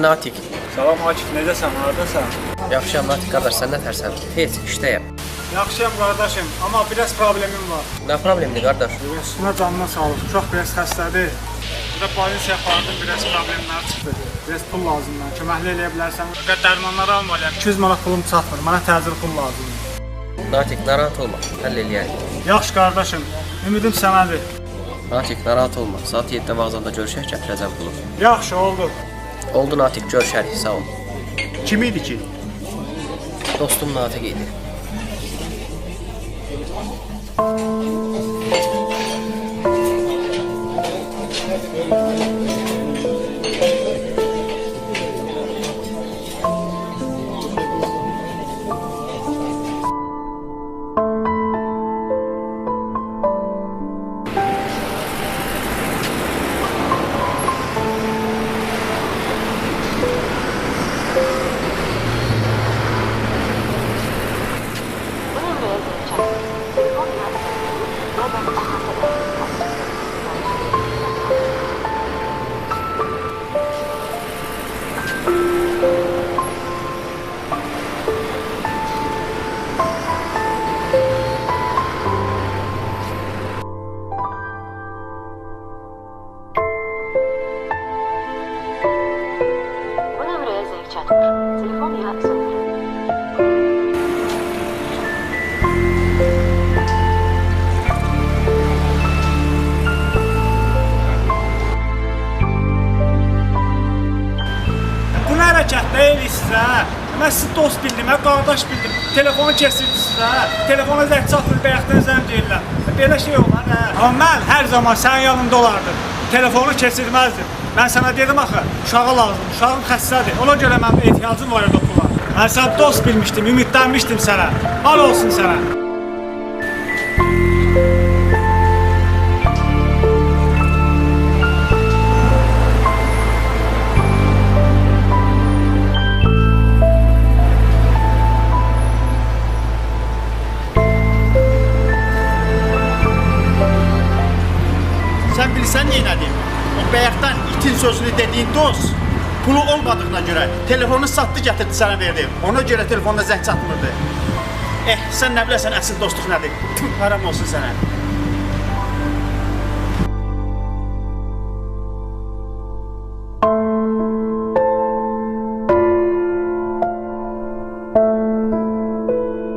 Natik. Salam Akif, necəsən, haradasan? Yaxşıyam Natik qardaş, sən nətərsən? Heç, işdəyəm. Yaxşıyam qardaşım, amma biraz problemim var. Nə problemdir qardaş? Üstünə canına sağlıq, çox biraz xəstədir. Burada polisiya apardım, biraz problemlər çıxdı. Biraz pul lazımdır, köməkli eləyə bilərsən. Dərmanları almalıyam, 200 manat pulum çatmır, mənə təcil pul lazımdır. Natik, narahat olma, həll eləyərik. Yaxşı qardaşım, ümidim sənədir. Natik, narahat olma, saat 7-də mağazanda görüşək, gətirəcəm pulu. Yaxşı, oldu. Oldu Natik, görüşərik, sağ ol. Kim idi ki? Dostum Natik idi. Telefon yaksın. Bu nə hərəkət deyil sizə? Mən sizi dost bildim, mən qardaş bildim. Telefonu kesildi sizə. Telefona zəng çatmır, bayaqdan zəng deyirlər. Belə şey olar hə. Amma mən hər zaman sənin yanında olardım. Telefonu kesilməzdim. Mən sənə dedim axı, uşağa lazımdır, uşağın xəstədir. Ona görə mənim ehtiyacım var idi o pula. Mən səni dost bilmişdim, ümidlənmişdim sənə. Hal olsun sənə. Sən bilirsən neynədim? O bayaqdan itin sözünü dediyin dost pulu olmadığına görə telefonu satdı gətirdi sənə verdi. Ona görə telefonda zəng çatmırdı. Sən nə biləsən əsl dostluq nədir? Haram olsun sənə.